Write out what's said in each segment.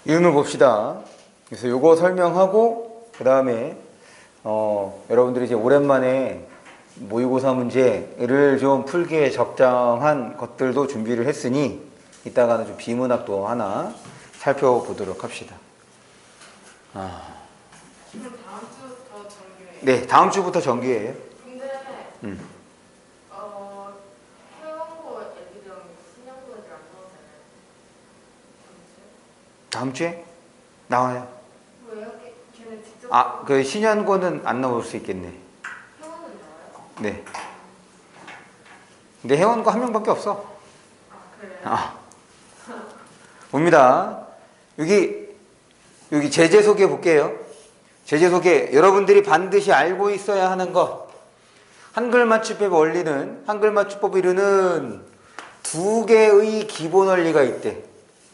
이론을 봅시다. 그래서 요거 설명하고 그 다음에 여러분들이 이제 오랜만에 모의고사 문제를 좀 풀기에 적당한 것들도 준비를 했으니 이따가는 좀 비문학도 하나 살펴보도록 합시다. 그럼 다음 주부터 정규예요? 네, 다음 주부터 정규예요. 근데 음. 태원고 애들이랑 신영고 애들 안 나오잖아요. 다음 주에 나와요. 왜요? 걔네 직접 그 신현고는 안 나올 수 있겠네. 태원은 나와요? 네. 근데 회원고 한 명밖에 없어. 그래요? 봅니다. 여기 제재 소개 볼게요. 제재 소개. 여러분들이 반드시 알고 있어야 하는 것. 한글 맞춤법 원리는, 한글 맞춤법을 이루는 두 개의 기본 원리가 있대.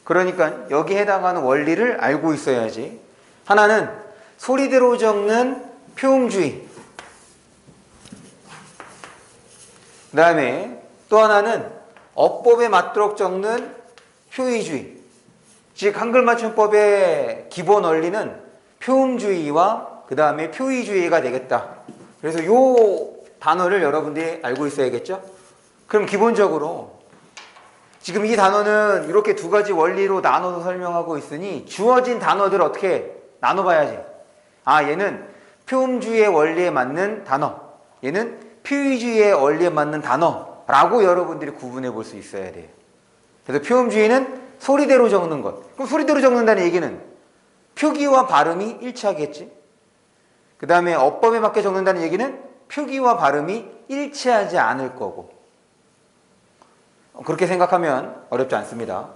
그러니까 여기 해당하는 원리를 알고 있어야지. 하나는 소리대로 적는 표음주의. 그 다음에 또 하나는 어법에 맞도록 적는 표의주의. 즉 한글 맞춤법의 기본 원리는 표음주의와 그 다음에 표의주의가 되겠다. 그래서 요 단어를 여러분들이 알고 있어야겠죠? 그럼 기본적으로 지금 이 단어는 이렇게 두 가지 원리로 나눠서 설명하고 있으니 주어진 단어들을 어떻게 나눠봐야지. 얘는 표음주의의 원리에 맞는 단어, 얘는 표의주의의 원리에 맞는 단어라고 여러분들이 구분해 볼 수 있어야 돼요. 그래서 표음주의는 소리대로 적는 것. 그럼 소리대로 적는다는 얘기는 표기와 발음이 일치하겠지. 그 다음에 어법에 맞게 적는다는 얘기는 표기와 발음이 일치하지 않을 거고. 그렇게 생각하면 어렵지 않습니다.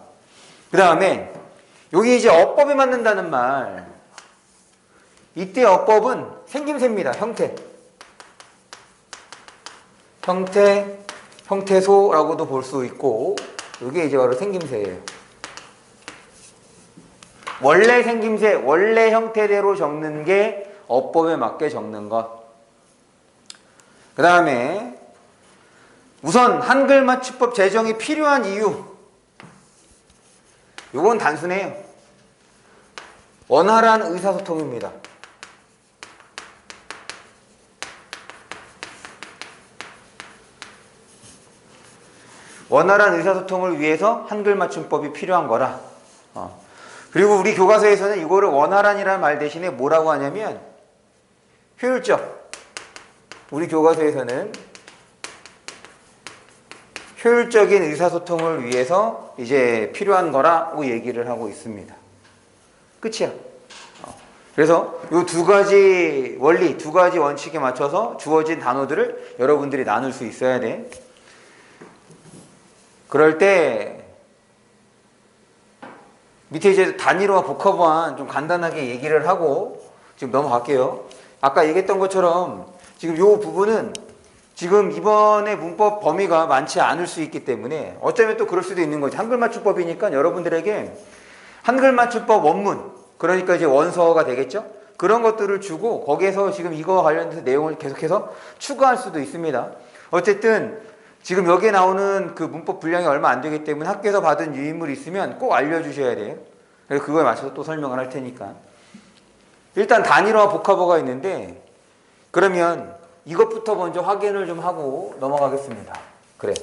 그 다음에 여기 이제 어법에 맞는다는 말. 이때 어법은 생김새입니다. 형태. 형태소라고도 볼 수 있고, 이게 이제 바로 생김새예요. 원래 생김새, 원래 형태대로 적는 게 어법에 맞게 적는 것. 그 다음에 우선 한글 맞춤법 제정이 필요한 이유. 이건 단순해요. 원활한 의사소통입니다. 원활한 의사소통을 위해서 한글 맞춤법이 필요한 거라. 그리고 우리 교과서에서는 이거를 원활한이라는 말 대신에 뭐라고 하냐면 효율적. 우리 교과서에서는 효율적인 의사소통을 위해서 이제 필요한 거라고 얘기를 하고 있습니다. 끝이야. 그래서 이 두 가지 원리, 두 가지 원칙에 맞춰서 주어진 단어들을 여러분들이 나눌 수 있어야 돼. 그럴 때 밑에 이제 단위로와 복합어만 좀 간단하게 얘기를 하고 지금 넘어갈게요. 아까 얘기했던 것처럼 지금 이 부분은 지금 이번에 문법 범위가 많지 않을 수 있기 때문에 어쩌면 또 그럴 수도 있는 거지. 한글 맞춤법이니까 여러분들에게 한글 맞춤법 원문, 그러니까 이제 원서가 되겠죠? 그런 것들을 주고 거기에서 지금 이거 관련해서 내용을 계속해서 추가할 수도 있습니다. 어쨌든 지금 여기에 나오는 그 문법 분량이 얼마 안 되기 때문에 학교에서 받은 유인물이 있으면 꼭 알려주셔야 돼요. 그래서 그거에 맞춰서 또 설명을 할 테니까. 일단 단일화 복합어가 있는데 그러면 이것부터 먼저 확인을 좀 하고 넘어가겠습니다. 그래.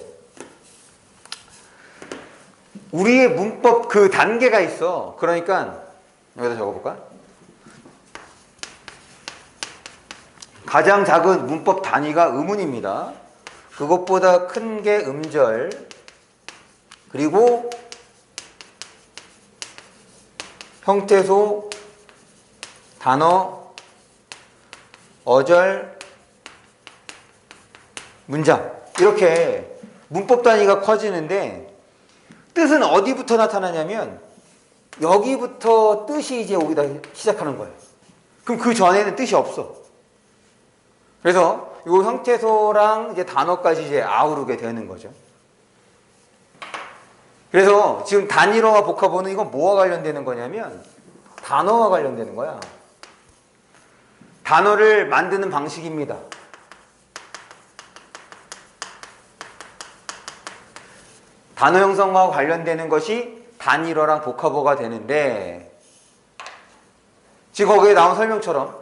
우리의 문법 그 단계가 있어. 그러니까 여기다 적어볼까? 가장 작은 문법 단위가 음운입니다. 그것보다 큰 게 음절, 그리고 형태소, 단어, 어절, 문장. 이렇게 문법 단위가 커지는데 뜻은 어디부터 나타나냐면 여기부터 뜻이 이제 오기다 시작하는 거예요. 그럼 그 전에는 뜻이 없어. 그래서 이 형태소랑 이제 단어까지 이제 아우르게 되는 거죠. 그래서 지금 단일어와 복합어는 이건 뭐와 관련되는 거냐면 단어와 관련되는 거야. 단어를 만드는 방식입니다. 단어 형성과 관련되는 것이 단일어랑 복합어가 되는데 지금 거기에 나온 설명처럼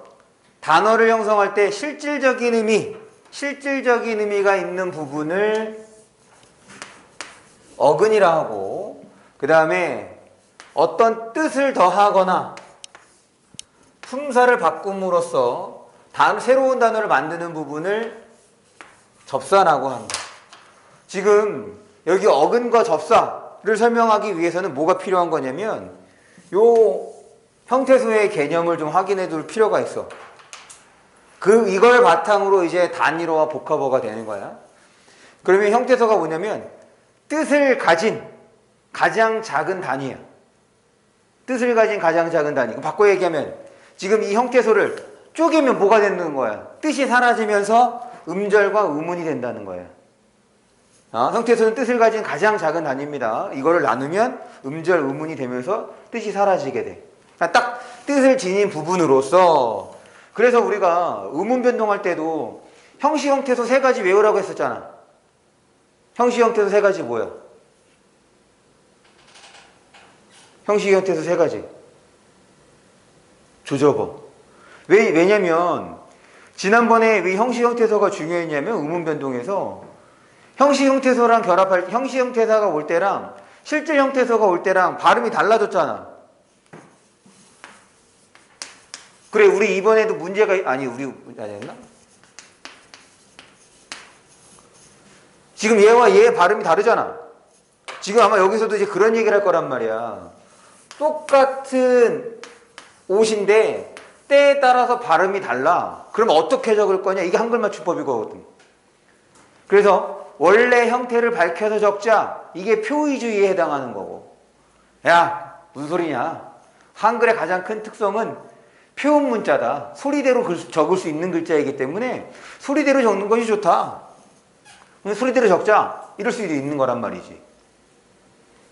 단어를 형성할 때 실질적인 의미가 있는 부분을 어근이라 하고, 그 다음에 어떤 뜻을 더하거나 품사를 바꿈으로써 새로운 단어를 만드는 부분을 접사라고 합니다. 지금 여기 어근과 접사를 설명하기 위해서는 뭐가 필요한 거냐면 요 형태소의 개념을 좀 확인해 둘 필요가 있어. 이걸 바탕으로 이제 단일어와 복합어가 되는 거야. 그러면 형태소가 뭐냐면 뜻을 가진 가장 작은 단위야. 뜻을 가진 가장 작은 단위. 바꿔 얘기하면 지금 이 형태소를 쪼개면 뭐가 되는 거야? 뜻이 사라지면서 음절과 의문이 된다는 거야. 형태소는 뜻을 가진 가장 작은 단위입니다. 이거를 나누면 음절, 의문이 되면서 뜻이 사라지게 돼. 딱 뜻을 지닌 부분으로서, 그래서 우리가 의문 변동할 때도 형식 형태소 3가지 외우라고 했었잖아. 형식 형태소 3가지 뭐야? 형식 형태소 3가지. 조접어. 왜냐면 지난번에 왜 형식 형태소가 중요했냐면 의문 변동에서 형식 형태소랑 결합할 형식 형태소가 올 때랑 실질 형태소가 올 때랑 발음이 달라졌잖아. 그래, 우리 이번에도 문제가 우리 아니었나? 지금 얘와 얘의 발음이 다르잖아. 지금 아마 여기서도 이제 그런 얘기를 할 거란 말이야. 똑같은 옷인데 때에 따라서 발음이 달라. 그럼 어떻게 적을 거냐? 이게 한글 맞춤법이거든. 그래서 원래 형태를 밝혀서 적자. 이게 표의주의에 해당하는 거고. 야, 무슨 소리냐? 한글의 가장 큰 특성은 표현 문자다. 소리대로 적을 수 있는 글자이기 때문에 소리대로 적는 것이 좋다. 소리대로 적자. 이럴 수도 있는 거란 말이지.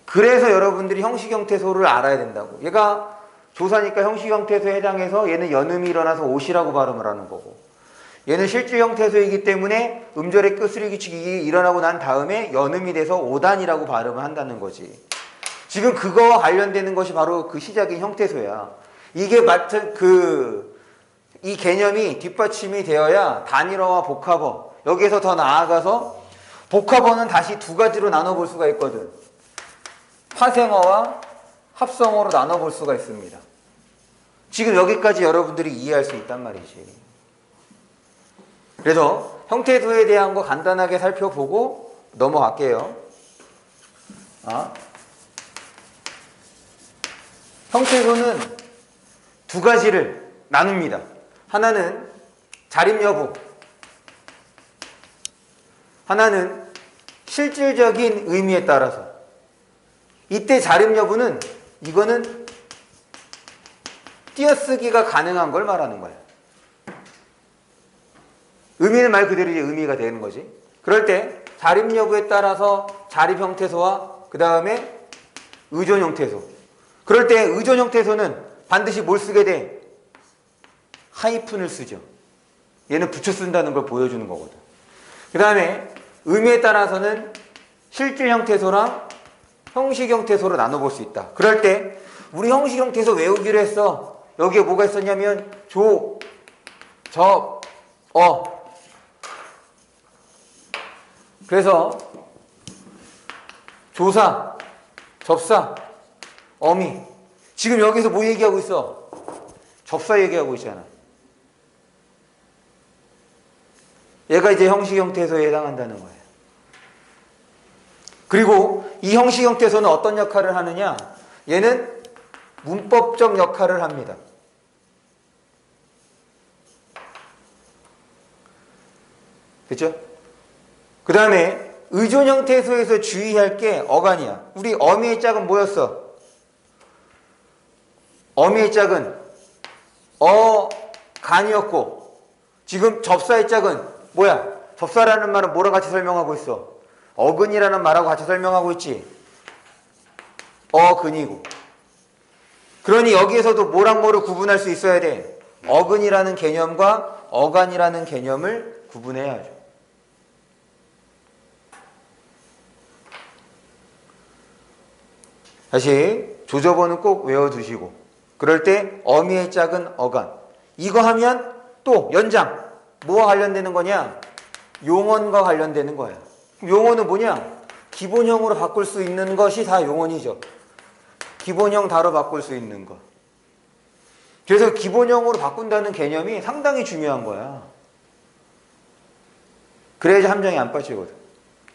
그래서 여러분들이 형식 형태소를 알아야 된다고. 얘가 조사니까 형식 형태소에 해당해서 얘는 연음이 일어나서 옷이라고 발음을 하는 거고, 얘는 실질 형태소이기 때문에 음절의 끄스리기축이 일어나고 난 다음에 연음이 돼서 오단이라고 발음을 한다는 거지. 지금 그거와 관련되는 것이 바로 그 시작인 형태소야. 이게 이 개념이 뒷받침이 되어야 단일어와 복합어, 여기에서 더 나아가서 복합어는 다시 2가지로 나눠볼 수가 있거든. 파생어와 합성어로 나눠볼 수가 있습니다. 지금 여기까지 여러분들이 이해할 수 있단 말이지. 그래서 형태소에 대한 거 간단하게 살펴보고 넘어갈게요. 형태소는 2가지를 나눕니다. 하나는 자립 여부, 하나는 실질적인 의미에 따라서. 이때 자립 여부는 이거는 띄어쓰기가 가능한 걸 말하는 거야. 의미는 말 그대로 이제 의미가 되는 거지. 그럴 때 자립 여부에 따라서 자립 형태소와 그 다음에 의존 형태소. 그럴 때 의존 형태소는 반드시 뭘 쓰게 돼? 하이픈을 쓰죠. 얘는 붙여 쓴다는 걸 보여주는 거거든. 그 다음에 의미에 따라서는 실질 형태소랑 형식 형태소로 나눠볼 수 있다. 그럴 때 우리 형식 형태소 외우기로 했어. 여기에 뭐가 있었냐면 조, 접, 어. 그래서 조사, 접사, 어미. 지금 여기서 뭐 얘기하고 있어? 접사 얘기하고 있잖아. 얘가 이제 형식 형태소에 해당한다는 거예요. 그리고 이 형식 형태소는 어떤 역할을 하느냐? 얘는 문법적 역할을 합니다. 그렇죠? 그 다음에 의존 형태소에서 주의할 게 어간이야. 우리 어미의 짝은 뭐였어? 어미의 짝은 어간이었고, 지금 접사의 짝은 뭐야? 접사라는 말은 뭐랑 같이 설명하고 있어? 어근이라는 말하고 같이 설명하고 있지. 어근이고. 그러니 여기에서도 뭐랑 뭐를 구분할 수 있어야 돼. 어근이라는 개념과 어간이라는 개념을 구분해야죠. 다시 조접어는 꼭 외워두시고, 그럴 때 어미의 짝은 어간. 이거 하면 또 연장. 뭐와 관련되는 거냐? 용언과 관련되는 거야. 용언은 뭐냐? 기본형으로 바꿀 수 있는 것이 다 용언이죠. 기본형 다로 바꿀 수 있는 것. 그래서 기본형으로 바꾼다는 개념이 상당히 중요한 거야. 그래야지 함정이 안 빠지거든.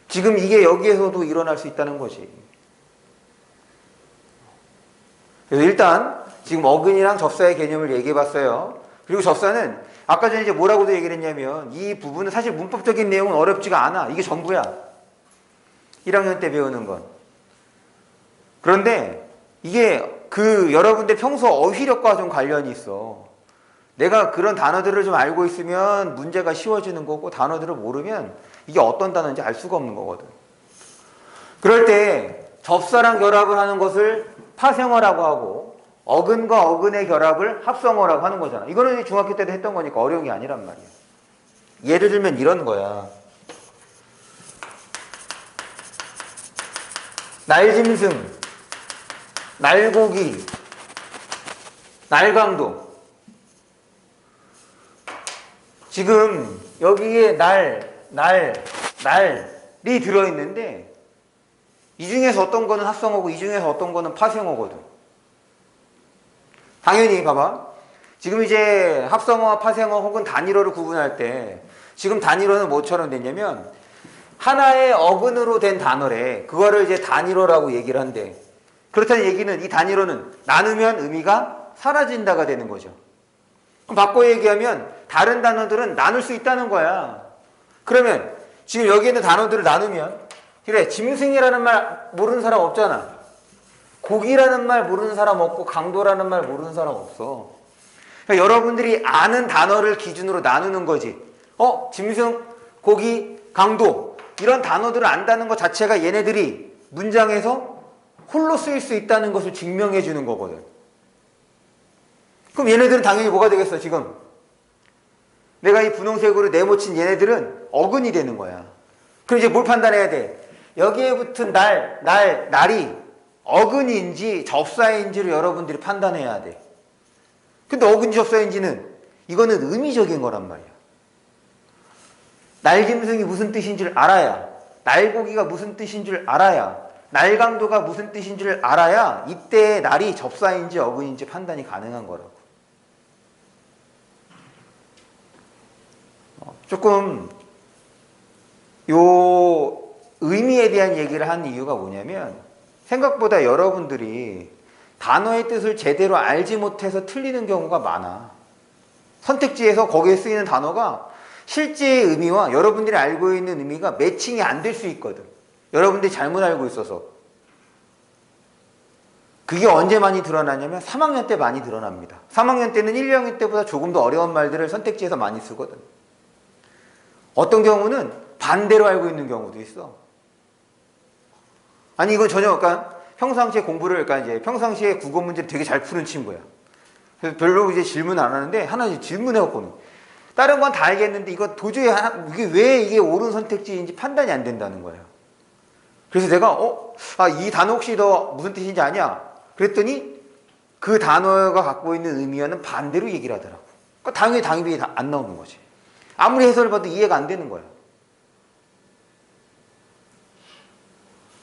지금 이게 여기에서도 일어날 수 있다는 거지. 그래서 일단 지금 어근이랑 접사의 개념을 얘기해 봤어요. 그리고 접사는 아까 전에 이제 뭐라고도 얘기를 했냐면 이 부분은 사실 문법적인 내용은 어렵지가 않아. 이게 전부야. 1학년 때 배우는 건. 그런데 이게 여러분들 평소 어휘력과 좀 관련이 있어. 내가 그런 단어들을 좀 알고 있으면 문제가 쉬워지는 거고 단어들을 모르면 이게 어떤 단어인지 알 수가 없는 거거든. 그럴 때 접사랑 결합을 하는 것을 파생어라고 하고 어근과 어근의 결합을 합성어라고 하는 거잖아. 이거는 중학교 때도 했던 거니까 어려운 게 아니란 말이야. 예를 들면 이런 거야. 날짐승, 날고기, 날강도. 지금 여기에 날이 들어있는데 이 중에서 어떤 거는 합성어고 이 중에서 어떤 거는 파생어거든. 당연히 봐봐. 지금 이제 합성어, 파생어 혹은 단일어를 구분할 때 지금 단일어는 뭐처럼 됐냐면 하나의 어근으로 된 단어래. 그거를 이제 단일어라고 얘기를 한대. 그렇다는 얘기는 이 단일어는 나누면 의미가 사라진다가 되는 거죠. 그럼 바꿔 얘기하면 다른 단어들은 나눌 수 있다는 거야. 그러면 지금 여기 있는 단어들을 나누면 그래, 짐승이라는 말 모르는 사람 없잖아. 고기라는 말 모르는 사람 없고 강도라는 말 모르는 사람 없어. 그러니까 여러분들이 아는 단어를 기준으로 나누는 거지. 짐승, 고기, 강도 이런 단어들을 안다는 것 자체가 얘네들이 문장에서 홀로 쓰일 수 있다는 것을 증명해 주는 거거든. 그럼 얘네들은 당연히 뭐가 되겠어 지금? 내가 이 분홍색으로 네모친 얘네들은 어근이 되는 거야. 그럼 이제 뭘 판단해야 돼? 여기에 붙은 날이 어근인지 접사인지를 여러분들이 판단해야 돼. 근데 어근인지 접사인지는 이거는 의미적인 거란 말이야. 날짐승이 무슨 뜻인 줄 알아야, 날고기가 무슨 뜻인 줄 알아야, 날강도가 무슨 뜻인 줄 알아야 이때 날이 접사인지 어근인지 판단이 가능한 거라고. 조금 요 의미에 대한 얘기를 하는 이유가 뭐냐면 생각보다 여러분들이 단어의 뜻을 제대로 알지 못해서 틀리는 경우가 많아. 선택지에서 거기에 쓰이는 단어가 실제의 의미와 여러분들이 알고 있는 의미가 매칭이 안 될 수 있거든. 여러분들이 잘못 알고 있어서. 그게 언제 많이 드러나냐면 3학년 때 많이 드러납니다. 3학년 때는 1학년 때보다 조금 더 어려운 말들을 선택지에서 많이 쓰거든. 어떤 경우는 반대로 알고 있는 경우도 있어. 아니 이건 전혀 그러니까 평상시에 공부를 그러니까 이제 평상시에 국어 문제를 되게 잘 푸는 친구야. 그래서 별로 이제 질문 안 하는데 하나 이제 질문해갖고는 다른 건 다 알겠는데 이거 도저히 이게 왜 이게 옳은 선택지인지 판단이 안 된다는 거예요. 그래서 내가 이 단어 혹시 너 무슨 뜻인지 아냐? 그랬더니 그 단어가 갖고 있는 의미와는 반대로 얘기를 하더라고. 그러니까 당연히 답이 안 나오는 거지. 아무리 해설을 봐도 이해가 안 되는 거야.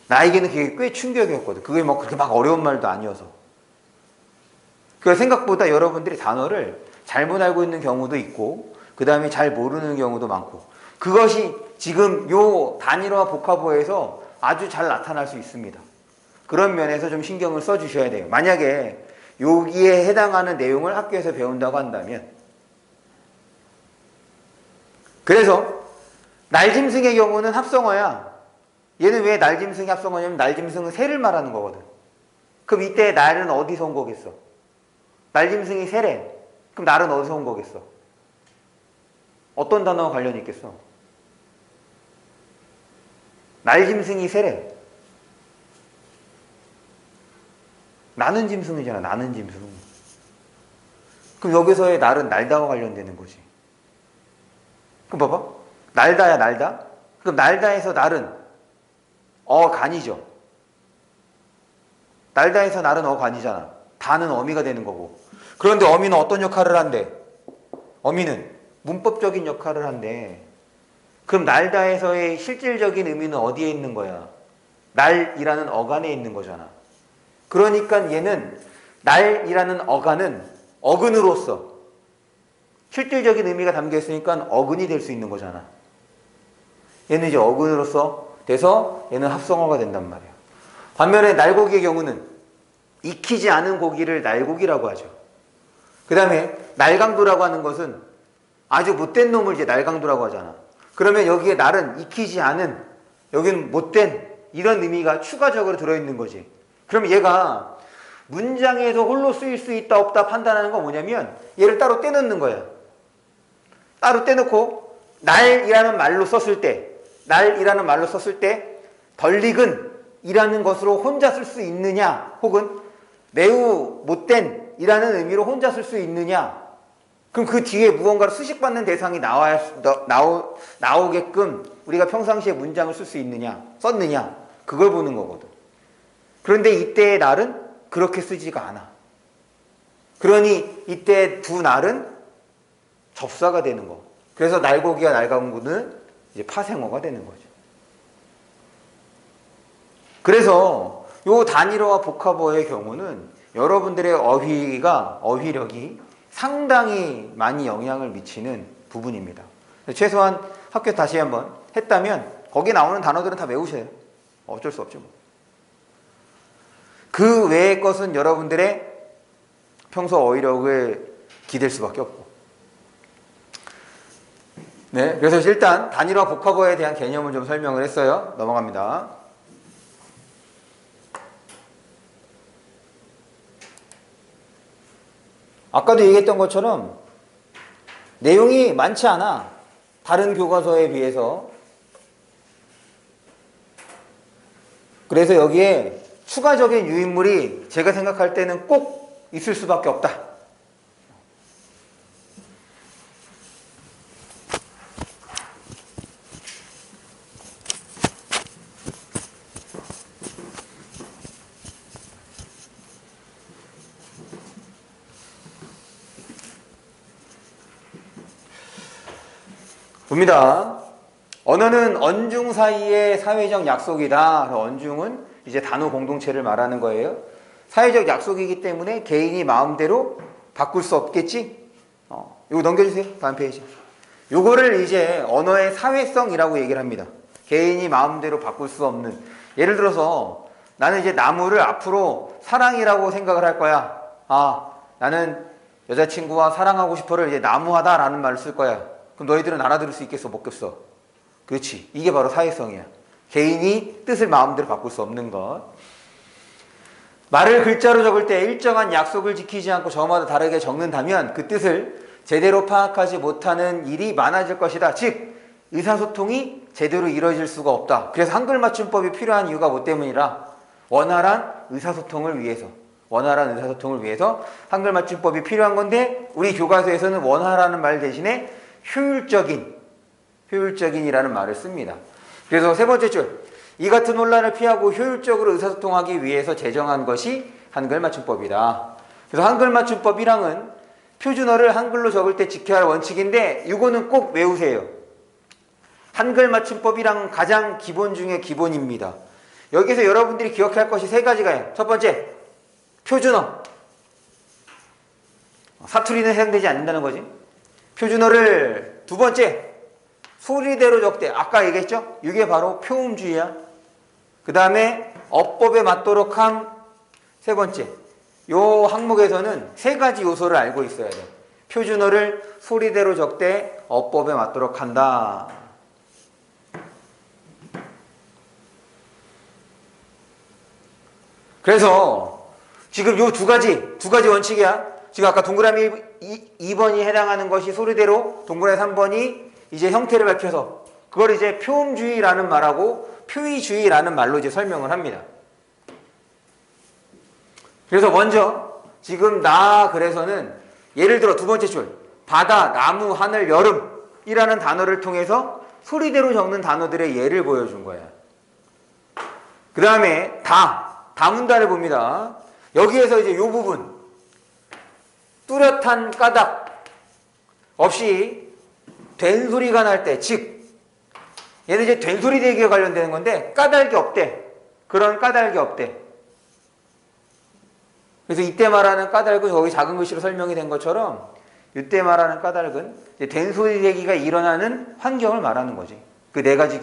나에게는 그게 꽤 충격이었거든. 그게 뭐 그렇게 막 어려운 말도 아니어서. 그러니까 생각보다 여러분들이 단어를 잘못 알고 있는 경우도 있고 그 다음에 잘 모르는 경우도 많고 그것이 지금 요 단일화 복합어에서 아주 잘 나타날 수 있습니다. 그런 면에서 좀 신경을 써주셔야 돼요. 만약에 여기에 해당하는 내용을 학교에서 배운다고 한다면 그래서 날짐승의 경우는 합성어야. 얘는 왜 날짐승이 합성어냐면 날짐승은 새를 말하는 거거든. 그럼 이때 날은 어디서 온 거겠어? 날짐승이 새래. 그럼 날은 어디서 온 거겠어? 어떤 단어와 관련이 있겠어? 날짐승이 새래. 나는 짐승이잖아. 나는 짐승. 그럼 여기서의 날은 날다와 관련되는 거지. 그럼 봐봐. 날다야 날다. 그럼 날다에서 날은 어간이죠. 날다에서 날은 어간이잖아. 다는 어미가 되는 거고. 그런데 어미는 어떤 역할을 한대? 어미는 문법적인 역할을 한대. 그럼 날다에서의 실질적인 의미는 어디에 있는 거야? 날이라는 어간에 있는 거잖아. 그러니까 얘는 날이라는 어간은 어근으로서 실질적인 의미가 담겨 있으니까 어근이 될 수 있는 거잖아. 얘는 이제 어근으로서 돼서 얘는 합성어가 된단 말이야. 반면에 날고기의 경우는 익히지 않은 고기를 날고기라고 하죠. 그 다음에 날강도라고 하는 것은 아주 못된 놈을 이제 날강도라고 하잖아. 그러면 여기에 날은 익히지 않은, 여기는 못된 이런 의미가 추가적으로 들어있는 거지. 그럼 얘가 문장에서 홀로 쓰일 수 있다 없다 판단하는 건 뭐냐면 얘를 따로 떼놓는 거야. 따로 떼놓고 날이라는 말로 썼을 때, 날이라는 말로 썼을 때 덜 익은 이라는 것으로 혼자 쓸 수 있느냐, 혹은 매우 못된 이라는 의미로 혼자 쓸 수 있느냐. 그럼 그 뒤에 무언가로 수식받는 대상이 나오게끔 우리가 평상시에 문장을 쓸 수 있느냐, 썼느냐, 그걸 보는 거거든. 그런데 이때의 날은 그렇게 쓰지가 않아. 그러니 이때 두 날은 접사가 되는 거. 그래서 날고기와 날강구는 이제 파생어가 되는 거죠. 그래서 요 단일어와 복합어의 경우는 여러분들의 어휘력이 상당히 많이 영향을 미치는 부분입니다. 최소한 학교 다시 한번 했다면 거기 나오는 단어들은 다 외우셔요. 어쩔 수 없죠. 그 외의 것은 여러분들의 평소 어휘력을 기댈 수밖에 없고. 네, 그래서 일단 단일화 복합어에 대한 개념을 좀 설명을 했어요. 넘어갑니다. 아까도 얘기했던 것처럼 내용이 많지 않아. 다른 교과서에 비해서. 그래서 여기에 추가적인 유인물이 제가 생각할 때는 꼭 있을 수밖에 없다. 봅니다. 언어는 언중 사이의 사회적 약속이다. 언중은 이제 단어 공동체를 말하는 거예요. 사회적 약속이기 때문에 개인이 마음대로 바꿀 수 없겠지? 이거 넘겨주세요. 다음 페이지. 요거를 이제 언어의 사회성이라고 얘기를 합니다. 개인이 마음대로 바꿀 수 없는. 예를 들어서 나는 이제 나무를 앞으로 사랑이라고 생각을 할 거야. 나는 여자친구와 사랑하고 싶어를 이제 나무하다라는 말을 쓸 거야. 그럼 너희들은 알아들을 수 있겠어? 못 겠어? 그렇지. 이게 바로 사회성이야. 개인이 뜻을 마음대로 바꿀 수 없는 것. 말을 글자로 적을 때 일정한 약속을 지키지 않고 저마다 다르게 적는다면 그 뜻을 제대로 파악하지 못하는 일이 많아질 것이다. 즉 의사소통이 제대로 이루어질 수가 없다. 그래서 한글 맞춤법이 필요한 이유가 뭐 때문이라? 원활한 의사소통을 위해서 한글 맞춤법이 필요한 건데 우리 교과서에서는 원활하는 말 대신에 효율적인이라는 말을 씁니다. 그래서 세 번째 줄, 이 같은 혼란을 피하고 효율적으로 의사소통하기 위해서 제정한 것이 한글 맞춤법이다. 그래서 한글 맞춤법이랑은 표준어를 한글로 적을 때 지켜야 할 원칙인데 이거는 꼭 외우세요. 한글 맞춤법이랑 가장 기본 중에 기본입니다. 여기서 여러분들이 기억할 것이 세 가지가 해요. 첫 번째, 표준어. 사투리는 해당되지 않는다는 거지. 표준어를 두 번째, 소리대로 적대. 아까 얘기했죠? 이게 바로 표음주의야. 그 다음에 어법에 맞도록 함. 세 번째, 요 항목에서는 세 가지 요소를 알고 있어야 돼. 표준어를 소리대로 적대, 어법에 맞도록 한다. 그래서 지금 요 두 가지 원칙이야. 지금 아까 동그라미 2번이 해당하는 것이 소리대로, 동그라미 3번이 이제 형태를 밝혀서 그걸 이제 표음주의라는 말하고 표의주의라는 말로 이제 설명을 합니다. 그래서 먼저 지금 그래서는 예를 들어 두 번째 줄, 바다, 나무, 하늘, 여름이라는 단어를 통해서 소리대로 적는 단어들의 예를 보여준 거야. 그 다음에 다문단을 봅니다. 여기에서 이제 요 부분, 뚜렷한 까닭 없이 된소리가 날 때, 즉 얘는 이제 된소리 대기에 관련되는 건데 까닭이 없대. 그런 까닭이 없대. 그래서 이때 말하는 까닭은 거기 작은 글씨로 설명이 된 것처럼 이때 말하는 까닭은 이제 된소리 대기가 일어나는 환경을 말하는 거지. 그 네 가지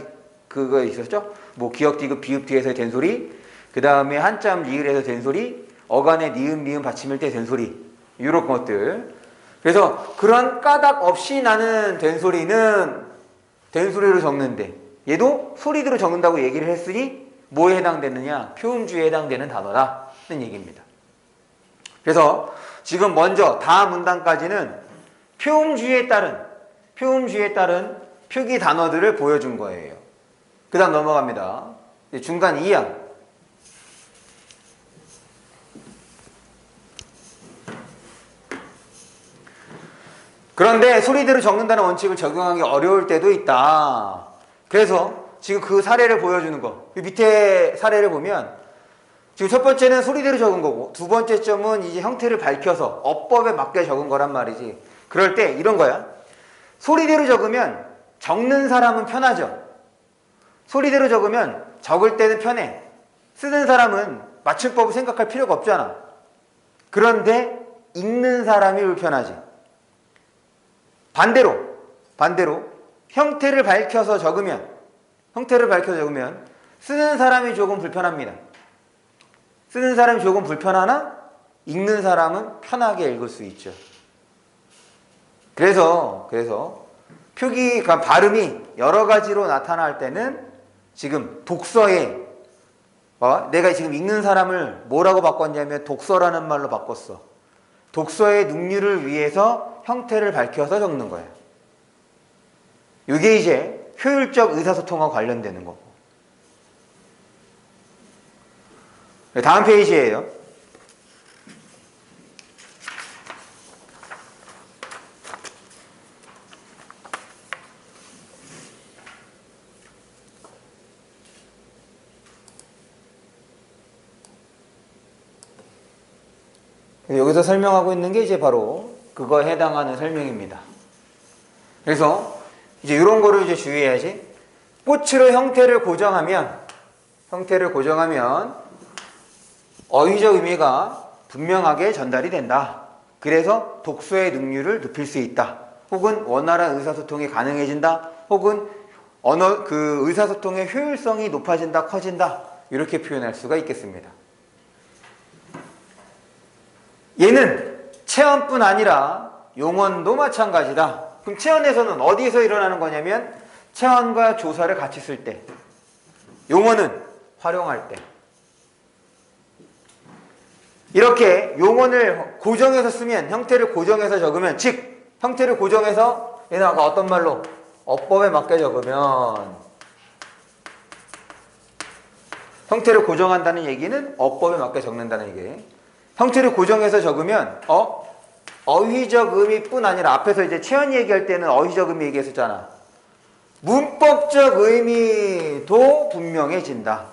그거 있었죠? 뭐 기역, 디귿, 비읍 뒤에서의 된소리, 그 다음에 한자음 리을에서 된소리, 어간의 니은, 미음 받침일 때 된소리, 이런 것들. 그래서 그런 까닭 없이 나는 된소리는 된소리로 적는데 얘도 소리대로 적는다고 얘기를 했으니 뭐에 해당되느냐? 표음주에 해당되는 단어다는 얘기입니다. 그래서 지금 먼저 다음 문단까지는 표음주에 따른 표기 단어들을 보여준 거예요. 그 다음 넘어갑니다. 중간 2항. 그런데 소리대로 적는다는 원칙을 적용하기 어려울 때도 있다. 그래서 지금 그 사례를 보여주는 거. 밑에 사례를 보면 지금 첫 번째는 소리대로 적은 거고 두 번째 점은 이제 형태를 밝혀서 어법에 맞게 적은 거란 말이지. 그럴 때 이런 거야. 소리대로 적으면 적는 사람은 편하죠. 소리대로 적으면 적을 때는 편해. 쓰는 사람은 맞춤법을 생각할 필요가 없잖아. 그런데 읽는 사람이 불편하지. 반대로 형태를 밝혀서 적으면 쓰는 사람이 조금 불편합니다. 쓰는 사람이 조금 불편하나 읽는 사람은 편하게 읽을 수 있죠. 그래서 표기가 발음이 여러 가지로 나타날 때는 지금 독서에 내가 지금 읽는 사람을 뭐라고 바꿨냐면 독서라는 말로 바꿨어. 독서의 능률을 위해서 형태를 밝혀서 적는 거예요. 이게 이제 효율적 의사소통과 관련되는 거고. 다음 페이지예요. 여기서 설명하고 있는 게 이제 바로 그거에 해당하는 설명입니다. 그래서 이제 이런 거를 이제 주의해야지. 꽃으로 형태를 고정하면 어휘적 의미가 분명하게 전달이 된다. 그래서 독서의 능률을 높일 수 있다. 혹은 원활한 의사소통이 가능해진다. 혹은 언어 그 의사소통의 효율성이 높아진다, 커진다. 이렇게 표현할 수가 있겠습니다. 얘는 체언뿐 아니라 용언도 마찬가지다. 그럼 체언에서는 어디에서 일어나는 거냐면 체언과 조사를 같이 쓸 때, 용언은 활용할 때. 이렇게 용언을 고정해서 쓰면, 형태를 고정해서 적으면, 즉 형태를 고정해서 얘는 아까 어떤 말로 어법에 맞게 적으면, 형태를 고정한다는 얘기는 어법에 맞게 적는다는 얘기예요. 형태를 고정해서 적으면 어휘적 의미뿐 아니라 앞에서 이제 체언 얘기할 때는 어휘적 의미 얘기했었잖아. 문법적 의미도 분명해진다.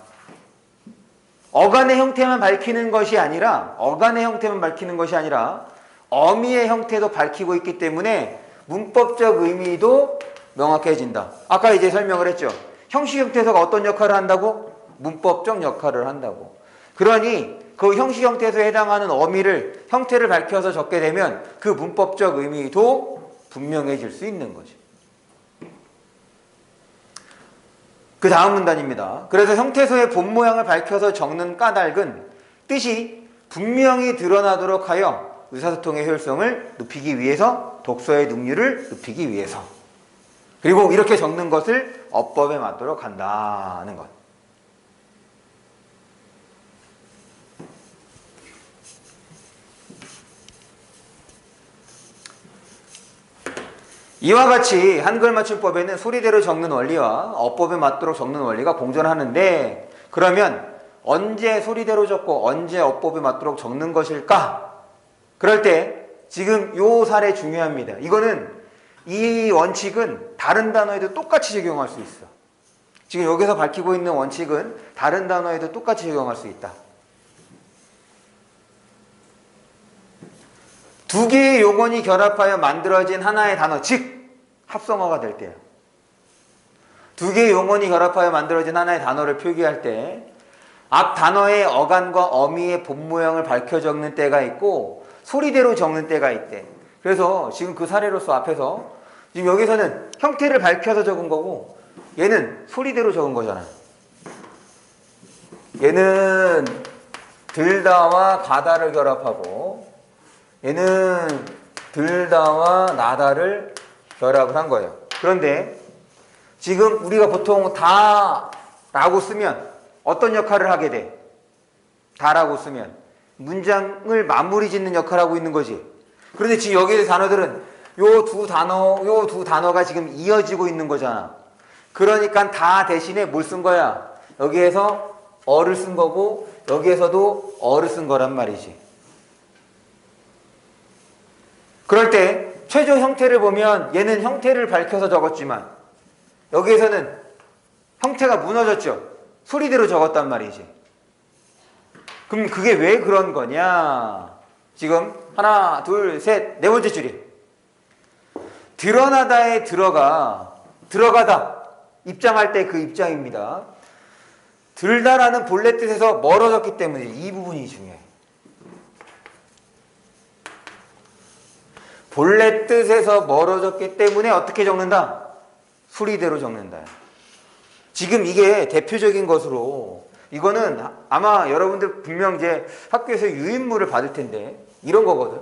어간의 형태만 밝히는 것이 아니라 어미의 형태도 밝히고 있기 때문에 문법적 의미도 명확해진다. 아까 이제 설명을 했죠. 형식 형태소가 어떤 역할을 한다고? 문법적 역할을 한다고. 그러니 그 형식 형태소에 해당하는 어미를 형태를 밝혀서 적게 되면 그 문법적 의미도 분명해질 수 있는 거죠. 그 다음 문단입니다. 그래서 형태소의 본 모양을 밝혀서 적는 까닭은 뜻이 분명히 드러나도록 하여 의사소통의 효율성을 높이기 위해서, 독서의 능률을 높이기 위해서, 그리고 이렇게 적는 것을 어법에 맞도록 한다는 것. 이와 같이 한글 맞춤법에는 소리대로 적는 원리와 어법에 맞도록 적는 원리가 공존하는데, 그러면 언제 소리대로 적고 언제 어법에 맞도록 적는 것일까? 그럴 때 지금 요 사례 중요합니다. 이 원칙은 다른 단어에도 똑같이 적용할 수 있어. 지금 여기서 밝히고 있는 원칙은 다른 단어에도 똑같이 적용할 수 있다. 두 개의 용언이 결합하여 만들어진 하나의 단어, 즉 합성어가 될 때야. 두 개의 용언이 결합하여 만들어진 하나의 단어를 표기할 때 앞 단어의 어간과 어미의 본 모양을 밝혀 적는 때가 있고 소리대로 적는 때가 있대. 그래서 지금 그 사례로서 앞에서 지금 여기서는 형태를 밝혀서 적은 거고 얘는 소리대로 적은 거잖아. 얘는 들다와 가다를 결합하고 얘는 들다와 나다를 결합을 한 거예요. 그런데 지금 우리가 보통 다라고 쓰면 어떤 역할을 하게 돼? 다라고 쓰면 문장을 마무리 짓는 역할을 하고 있는 거지. 그런데 지금 여기의 단어들은 요 두 단어가 지금 이어지고 있는 거잖아. 그러니까 다 대신에 뭘 쓴 거야? 여기에서 어를 쓴 거고 여기에서도 어를 쓴 거란 말이지. 그럴 때 최종 형태를 보면 얘는 형태를 밝혀서 적었지만 여기에서는 형태가 무너졌죠. 소리대로 적었단 말이지. 그럼 그게 왜 그런 거냐? 지금 하나, 둘, 셋, 네 번째 줄이 드러나다에 들어가다 입장할 때 그 입장입니다. 들다라는 본래 뜻에서 멀어졌기 때문에 이 부분이 중요해. 본래 뜻에서 멀어졌기 때문에 어떻게 적는다? 소리대로 적는다. 지금 이게 대표적인 것으로 이거는 아마 여러분들 분명 이제 학교에서 유인물을 받을 텐데 이런 거거든.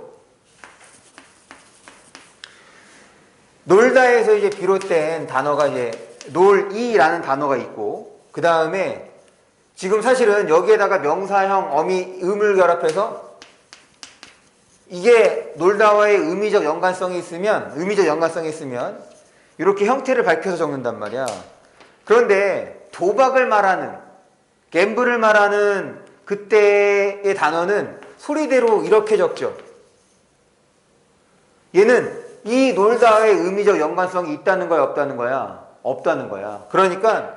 놀다에서 이제 비롯된 단어가 이제 놀이라는 단어가 있고 그 다음에 지금 사실은 여기에다가 명사형 어미 음을 결합해서 이게 놀다와의 의미적 연관성이 있으면 이렇게 형태를 밝혀서 적는단 말이야. 그런데 도박을 말하는 갬블을 말하는 그때의 단어는 소리대로 이렇게 적죠. 얘는 이 놀다와의 의미적 연관성이 있다는 거야, 없다는 거야? 없다는 거야. 그러니까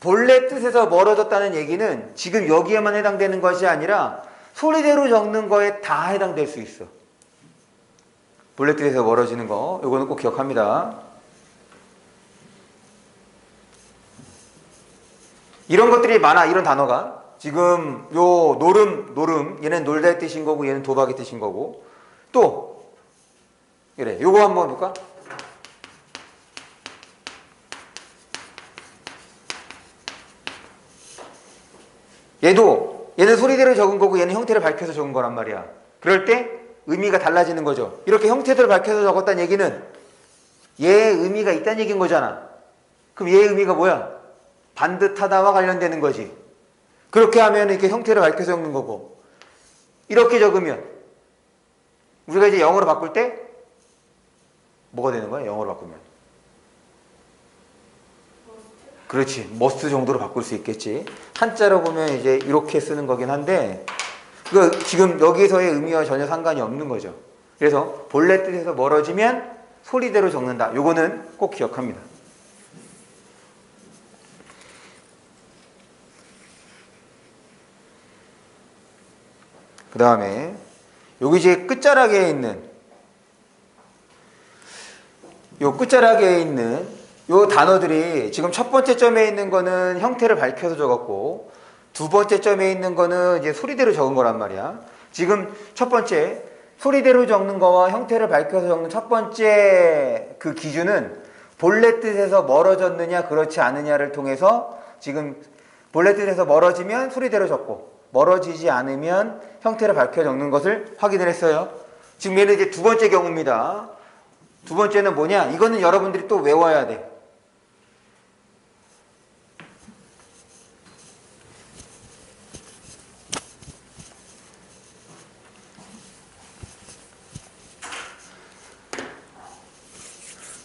본래 뜻에서 멀어졌다는 얘기는 지금 여기에만 해당되는 것이 아니라 소리대로 적는 거에 다 해당될 수 있어. 본래 뜻에서 멀어지는 거, 이거는 꼭 기억합니다. 이런 것들이 많아, 이런 단어가. 지금 요 노름, 얘는 놀다의 뜻인 거고, 얘는 도박의 뜻인 거고. 또, 그래, 요거 한번 볼까? 얘는 소리대로 적은 거고, 얘는 형태를 밝혀서 적은 거란 말이야. 그럴 때 의미가 달라지는 거죠. 이렇게 형태를 밝혀서 적었다는 얘기는 얘의 의미가 있다는 얘기인 거잖아. 그럼 얘의 의미가 뭐야? 반듯하다와 관련되는 거지. 그렇게 하면 이렇게 형태를 밝혀서 적는 거고 이렇게 적으면 우리가 이제 영어로 바꿀 때 뭐가 되는 거야? 영어로 바꾸면 그렇지, 머스트 정도로 바꿀 수 있겠지. 한자로 보면 이제 이렇게 쓰는 거긴 한데 그 지금 여기서의 의미와 전혀 상관이 없는 거죠. 그래서 본래 뜻에서 멀어지면 소리대로 적는다. 요거는 꼭 기억합니다. 그 다음에 여기 이제 끝자락에 있는 요 단어들이 지금 첫 번째 점에 있는 거는 형태를 밝혀서 적었고 두 번째 점에 있는 거는 이제 소리대로 적은 거란 말이야. 지금 첫 번째 소리대로 적는 거와 형태를 밝혀서 적는 첫 번째 그 기준은 본래 뜻에서 멀어졌느냐 그렇지 않느냐를 통해서 지금 본래 뜻에서 멀어지면 소리대로 적고 멀어지지 않으면 형태를 밝혀 적는 것을 확인을 했어요. 지금 얘는 이제 두 번째 경우입니다. 두 번째는 뭐냐? 이거는 여러분들이 또 외워야 돼.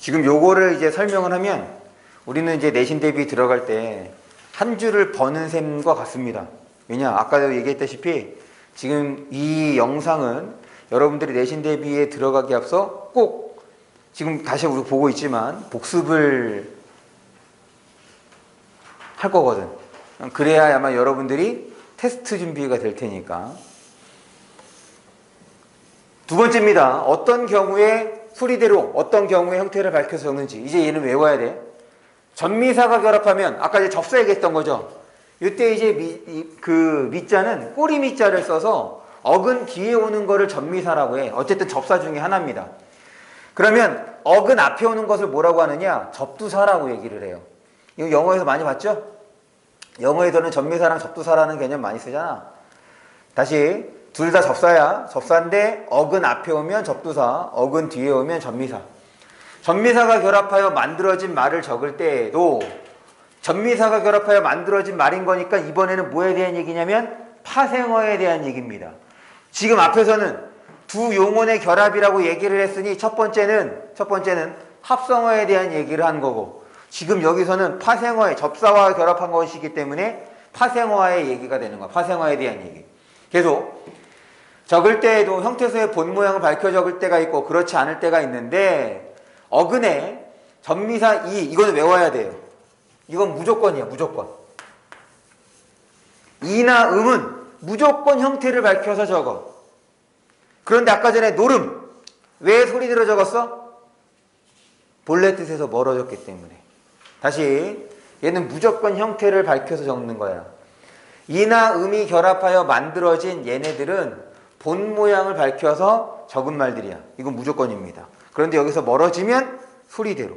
지금 요거를 이제 설명을 하면 우리는 이제 내신 대비 들어갈 때 한 줄을 버는 셈과 같습니다. 왜냐? 아까도 얘기했다시피 지금 이 영상은 여러분들이 내신 대비에 들어가기 앞서 꼭 지금 다시 우리 보고 있지만 복습을 할 거거든. 그래야 아마 여러분들이 테스트 준비가 될 테니까. 두 번째입니다. 어떤 경우에 소리대로 어떤 경우에 형태를 밝혀서 적는지 이제 얘는 외워야 돼. 전미사가 결합하면 아까 이제 접사 얘기했던 거죠. 이때 이제 미자는 꼬리 미자를 써서 어근 뒤에 오는 거를 전미사라고 해. 어쨌든 접사 중에 하나입니다. 그러면 어근 앞에 오는 것을 뭐라고 하느냐? 접두사라고 얘기를 해요. 이거 영어에서 많이 봤죠? 영어에서는 전미사랑 접두사라는 개념 많이 쓰잖아. 다시 둘 다 접사야. 접사인데 어근 앞에 오면 접두사, 어근 뒤에 오면 전미사. 전미사가 결합하여 만들어진 말을 적을 때에도 전미사가 결합하여 만들어진 말인 거니까 이번에는 뭐에 대한 얘기냐면 파생어에 대한 얘기입니다. 지금 앞에서는 두 용언의 결합이라고 얘기를 했으니 첫 번째는 합성어에 대한 얘기를 한 거고, 지금 여기서는 파생어의 접사와 결합한 것이기 때문에 파생어의 얘기가 되는 거야. 파생어에 대한 얘기. 계속 적을 때에도 형태소의 본 모양을 밝혀 적을 때가 있고 그렇지 않을 때가 있는데, 어근에 전미사 이 이거는 외워야 돼요. 이건 무조건이야. 무조건. 이나 음은 무조건 형태를 밝혀서 적어. 그런데 아까 전에 노름 왜 소리 들어 적었어? 본래 뜻에서 멀어졌기 때문에. 다시 얘는 무조건 형태를 밝혀서 적는 거야. 이나 음이 결합하여 만들어진 얘네들은 본 모양을 밝혀서 적은 말들이야. 이건 무조건입니다. 그런데 여기서 멀어지면 소리대로.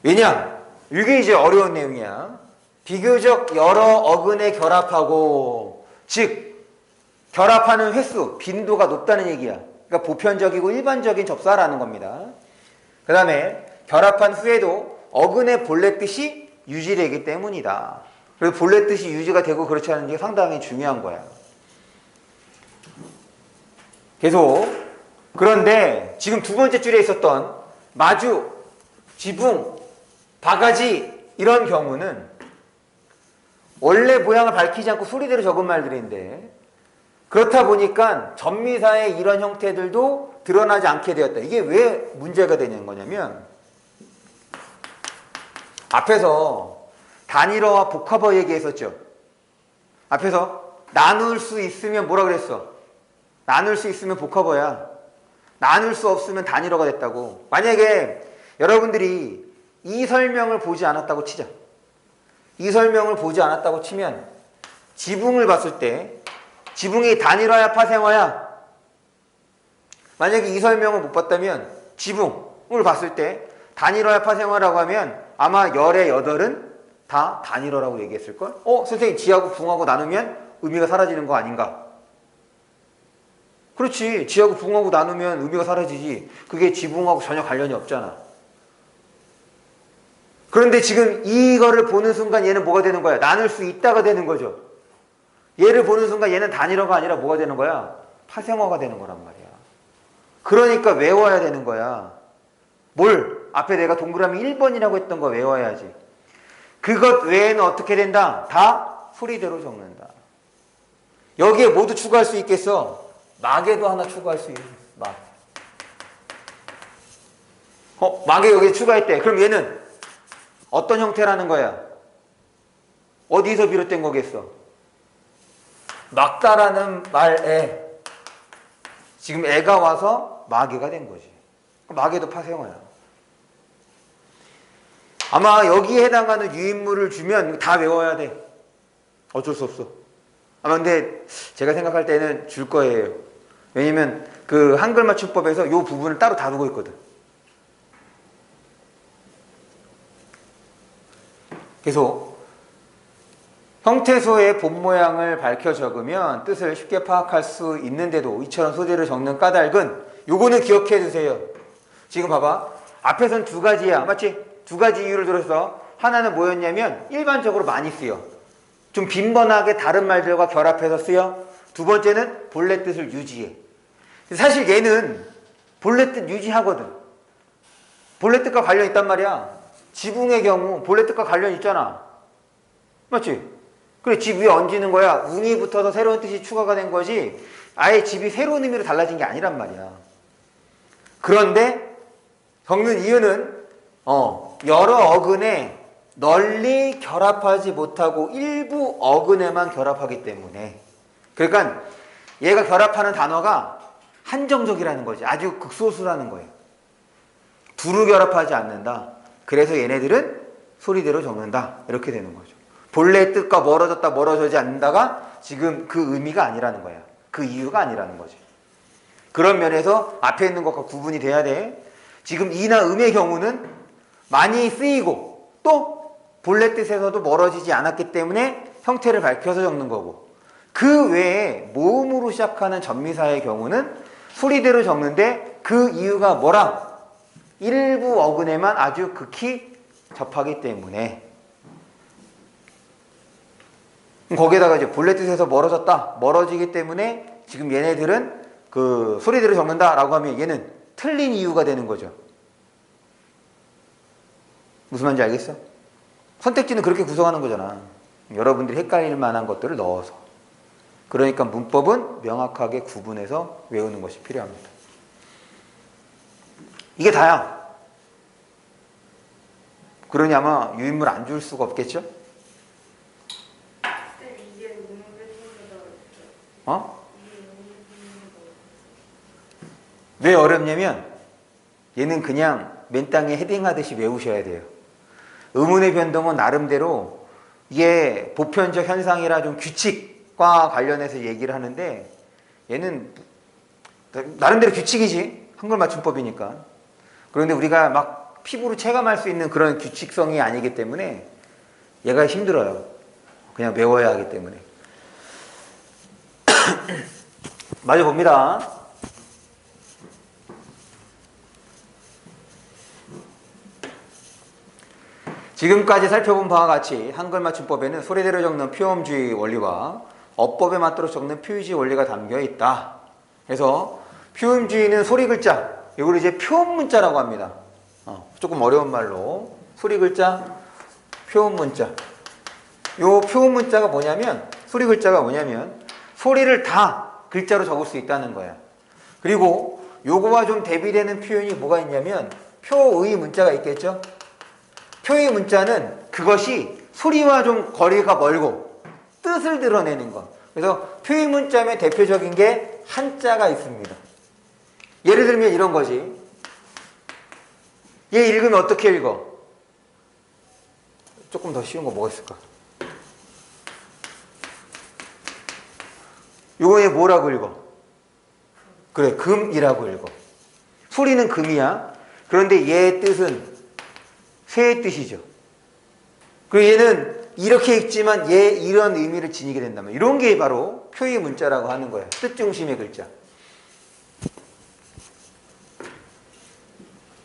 왜냐? 이게 이제 어려운 내용이야. 비교적 여러 어근에 결합하고, 즉 결합하는 횟수, 빈도가 높다는 얘기야. 그러니까 보편적이고 일반적인 접사라는 겁니다. 그 다음에 결합한 후에도 어근의 본래 뜻이 유지되기 때문이다. 그리고 본래 뜻이 유지가 되고 그렇지 않은 게 상당히 중요한 거야. 계속. 그런데 지금 두 번째 줄에 있었던 마주, 지붕, 바가지 이런 경우는 원래 모양을 밝히지 않고 소리대로 적은 말들인데, 그렇다 보니까 전미사의 이런 형태들도 드러나지 않게 되었다. 이게 왜 문제가 되는 거냐면, 앞에서 단일어와 복합어 얘기했었죠. 앞에서 나눌 수 있으면 뭐라 그랬어? 나눌 수 있으면 복합어야. 나눌 수 없으면 단일어가 됐다고. 만약에 여러분들이 이 설명을 보지 않았다고 치자. 이 설명을 보지 않았다고 치면 지붕을 봤을 때 지붕이 단일어야 파생어야? 만약에 이 설명을 못 봤다면 지붕을 봤을 때 단일어야 파생어라고 하면 아마 열의 여덟은 다 단일어라고 얘기했을걸? 선생님 지하고 붕하고 나누면 의미가 사라지는 거 아닌가? 그렇지. 지하고 붕하고 나누면 의미가 사라지지. 그게 지붕하고 전혀 관련이 없잖아. 그런데 지금 이거를 보는 순간 얘는 뭐가 되는 거야? 나눌 수 있다가 되는 거죠. 얘를 보는 순간 얘는 단일어가 아니라 뭐가 되는 거야? 파생어가 되는 거란 말이야. 그러니까 외워야 되는 거야. 뭘? 앞에 내가 동그라미 1번이라고 했던 거 외워야지. 그것 외에는 어떻게 된다? 다 소리대로 적는다. 여기에 모두 추가할 수 있겠어? 막에도 하나 추가할 수 있어. 막. 막에 여기에 추가했대. 그럼 얘는 어떤 형태라는 거야? 어디서 비롯된 거겠어? 막다라는 말에 지금 애가 와서 마개가 된 거지. 마개도 파생어야. 아마 여기에 해당하는 유인물을 주면 다 외워야 돼. 어쩔 수 없어. 아마 근데 제가 생각할 때는 줄 거예요. 왜냐면 그 한글 맞춤법에서 이 부분을 따로 다루고 있거든. 계속 형태소의 본 모양을 밝혀 적으면 뜻을 쉽게 파악할 수 있는데도 이처럼 소리를 적는 까닭은, 요거는 기억해 두세요. 지금 봐봐. 앞에선 두 가지야. 맞지? 두 가지 이유를 들어서 하나는 뭐였냐면 일반적으로 많이 쓰여. 좀 빈번하게 다른 말들과 결합해서 쓰여. 두 번째는 본래 뜻을 유지해. 사실 얘는 본래 뜻 유지하거든. 본래 뜻과 관련 있단 말이야. 지붕의 경우 본래 뜻과 관련 있잖아. 맞지? 그래, 집 위에 얹는 거야. 웅이 붙어서 새로운 뜻이 추가가 된 거지 아예 집이 새로운 의미로 달라진 게 아니란 말이야. 그런데 적는 이유는 여러 어근에 널리 결합하지 못하고 일부 어근에만 결합하기 때문에. 그러니까 얘가 결합하는 단어가 한정적이라는 거지. 아주 극소수라는 거예요. 두루 결합하지 않는다. 그래서 얘네들은 소리대로 적는다. 이렇게 되는 거죠. 본래의 뜻과 멀어졌다 멀어지지 않는다가 지금 그 의미가 아니라는 거야. 그 이유가 아니라는 거지. 그런 면에서 앞에 있는 것과 구분이 돼야 돼. 지금 이나 음의 경우는 많이 쓰이고 또 본래 뜻에서도 멀어지지 않았기 때문에 형태를 밝혀서 적는 거고, 그 외에 모음으로 시작하는 전미사의 경우는 소리대로 적는데 그 이유가 뭐랑? 일부 어근에만 아주 극히 접하기 때문에. 거기에다가 이제 본래 뜻에서 멀어졌다, 멀어지기 때문에 지금 얘네들은 그 소리대로 적는다라고 하면 얘는 틀린 이유가 되는 거죠. 무슨 말인지 알겠어? 선택지는 그렇게 구성하는 거잖아. 여러분들이 헷갈릴 만한 것들을 넣어서. 그러니까 문법은 명확하게 구분해서 외우는 것이 필요합니다. 이게 다야. 그러니 아마 유인물 안 줄 수가 없겠죠? 이게 너무 뺏어서 어? 왜 어렵냐면 얘는 그냥 맨 땅에 헤딩하듯이 외우셔야 돼요. 의문의 변동은 나름대로 이게 보편적 현상이라 좀 규칙과 관련해서 얘기를 하는데 얘는 나름대로 규칙이지. 한글 맞춤법이니까. 그런데 우리가 막 피부로 체감할 수 있는 그런 규칙성이 아니기 때문에 얘가 힘들어요. 그냥 외워야 하기 때문에. 마저 봅니다. 지금까지 살펴본 바와 같이 한글 맞춤법에는 소리대로 적는 표음주의 원리와 어법에 맞도록 적는 표의주의 원리가 담겨 있다. 그래서 표음주의는 소리 글자, 이걸 이제 표음 문자라고 합니다. 조금 어려운 말로 소리 글자, 표음 문자. 요 표음 문자가 뭐냐면, 소리 글자가 뭐냐면 소리를 다 글자로 적을 수 있다는 거야. 그리고 요거와 좀 대비되는 표현이 뭐가 있냐면 표의 문자가 있겠죠. 표의 문자는 그것이 소리와 좀 거리가 멀고 뜻을 드러내는 것. 그래서 표의 문자의 대표적인 게 한자가 있습니다. 예를 들면 이런 거지. 얘 읽으면 어떻게 읽어? 조금 더 쉬운 거 뭐가 있을까? 요거 얘 뭐라고 읽어? 그래, 금이라고 읽어. 소리는 금이야. 그런데 얘의 뜻은 새의 뜻이죠. 그리고 얘는 이렇게 읽지만 얘 이런 의미를 지니게 된다면 이런 게 바로 표의 문자라고 하는 거야. 뜻 중심의 글자.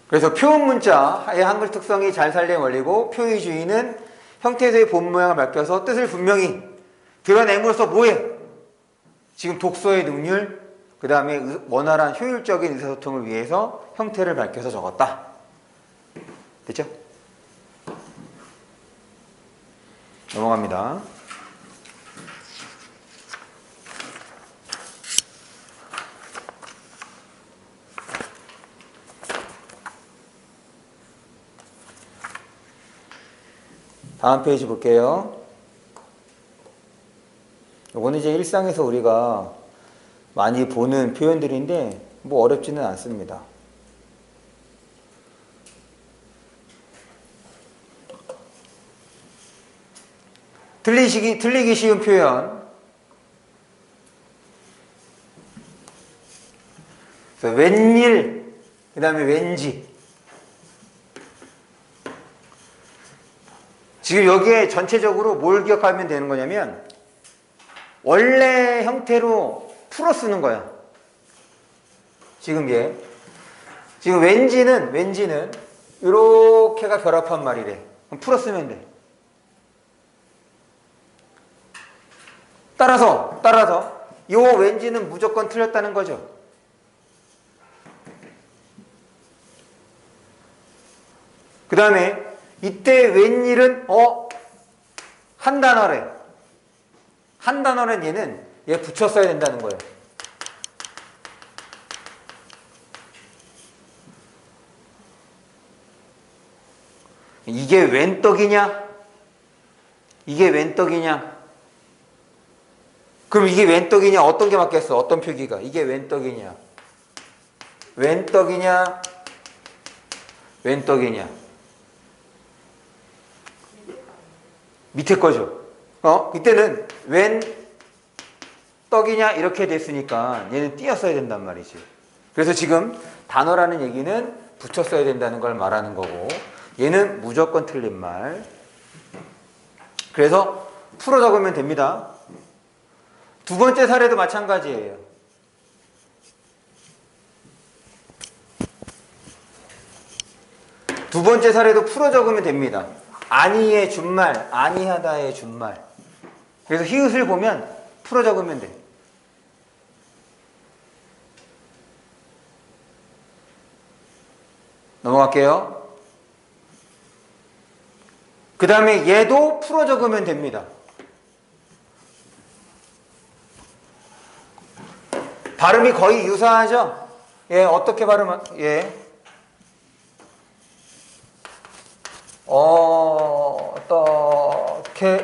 그래서 표음 문자의 한글 특성이 잘 살린 원리고, 표의주의는 형태에서의 본 모양을 밝혀서 뜻을 분명히 드러냄으로써 뭐해? 지금 독서의 능률, 그 다음에 원활한 효율적인 의사소통을 위해서 형태를 밝혀서 적었다. 됐죠? 넘어갑니다. 다음 페이지 볼게요. 이거는 이제 일상에서 우리가 많이 보는 표현들인데 뭐 어렵지는 않습니다. 틀리기 쉬운 표현. 그래서 웬일, 그 다음에 왠지. 지금 여기에 전체적으로 뭘 기억하면 되는 거냐면 원래 형태로 풀어 쓰는 거야. 지금 얘. 지금 왠지는 이렇게가 결합한 말이래. 그럼 풀어 쓰면 돼. 따라서 요 왠지는 무조건 틀렸다는 거죠. 그 다음에 이때 웬일은 한 단어래. 한 단어는 얘는 얘 붙여 써야 된다는 거예요. 이게 웬 떡이냐? 이게 웬 떡이냐? 그럼 이게 웬 떡이냐? 어떤 게 맞겠어? 어떤 표기가? 이게 웬 떡이냐? 웬 떡이냐? 웬 떡이냐? 밑에 거죠. 이때는 웬 떡이냐? 이렇게 됐으니까 얘는 띄었어야 된단 말이지. 그래서 지금 단어라는 얘기는 붙여 써야 된다는 걸 말하는 거고, 얘는 무조건 틀린 말. 그래서 풀어 적으면 됩니다. 두 번째 사례도 마찬가지예요. 두 번째 사례도 풀어 적으면 됩니다. 아니의 준말, 아니하다의 준말. 그래서 히읗을 보면 풀어 적으면 돼. 넘어갈게요. 그 다음에 얘도 풀어 적으면 됩니다. 발음이 거의 유사하죠? 예, 어떻게 예. 어떻게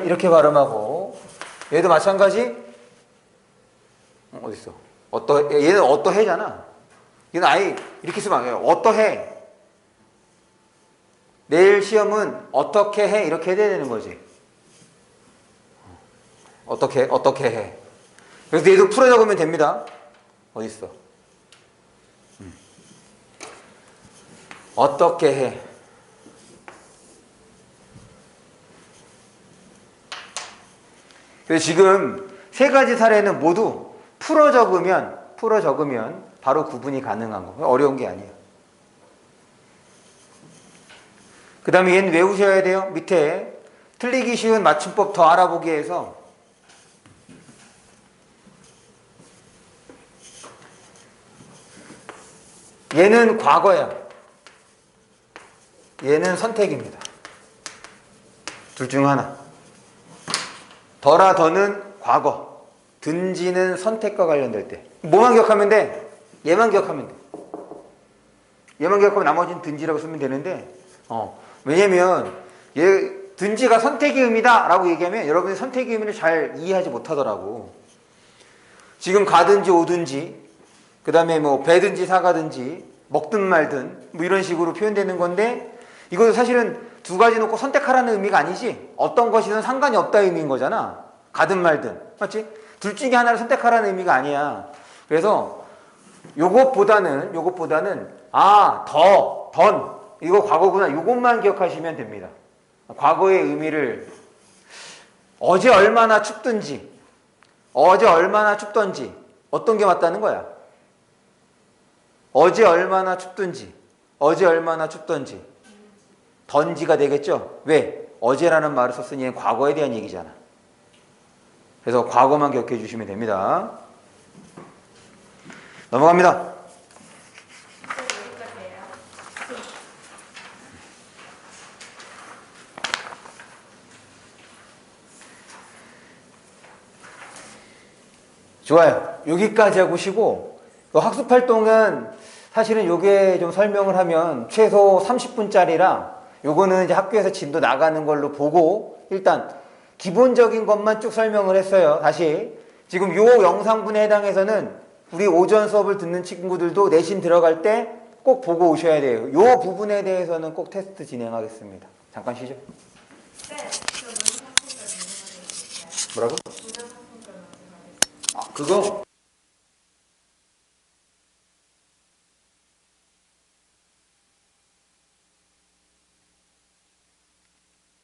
이렇게 발음하고, 얘도 마찬가지. 어딨어? 얘는 어떠해잖아. 얘는 아예 이렇게 쓰면 안 돼요. 어떠해. 내일 시험은 어떻게 해? 이렇게 해야 되는 거지. 어떻게 해. 그래서 얘도 풀어 적으면 됩니다. 어딨어? 어떻게 해. 그래서 지금 세 가지 사례는 모두 풀어 적으면 바로 구분이 가능한 거. 어려운 게 아니에요. 그 다음에 얘는 외우셔야 돼요. 밑에 틀리기 쉬운 맞춤법 더 알아보기에서 얘는 과거야. 얘는 선택입니다. 둘 중 하나. 더라 더는 과거, 든지는 선택과 관련될 때. 뭐만 기억하면 돼? 얘만 기억하면 돼. 얘만 기억하면 나머지는 든지라고 쓰면 되는데, 왜냐면 얘 든지가 선택의 의미다 라고 얘기하면 여러분이 선택의 의미를 잘 이해하지 못하더라고. 지금 가든지 오든지, 그 다음에 뭐 배든지 사가든지 먹든 말든 뭐 이런 식으로 표현되는 건데, 이것도 사실은 두 가지 놓고 선택하라는 의미가 아니지, 어떤 것이든 상관이 없다 의미인 거잖아. 가든 말든. 맞지? 둘 중에 하나를 선택하라는 의미가 아니야. 그래서 요것보다는 던 이거 과거구나, 요것만 기억하시면 됩니다. 과거의 의미를 어제 얼마나 춥든지 어떤 게 맞다는 거야. 어제 얼마나 춥든지 던지가 되겠죠? 왜? 어제라는 말을 썼으니 얘는 과거에 대한 얘기잖아. 그래서 과거만 기억해 주시면 됩니다. 넘어갑니다. 여기까지예요. 좋아요. 여기까지 하고 쉬고, 학습 활동은 사실은 요게 좀 설명을 하면 최소 30분짜리라 요거는 이제 학교에서 진도 나가는 걸로 보고 일단 기본적인 것만 쭉 설명을 했어요. 다시 지금 요 영상분에 해당해서는 우리 오전 수업을 듣는 친구들도 내신 들어갈 때 꼭 보고 오셔야 돼요. 요 부분에 대해서는 꼭 테스트 진행하겠습니다. 잠깐 쉬죠. 네, 저 문화 상품권 뭐라고? 문화 상품권 그거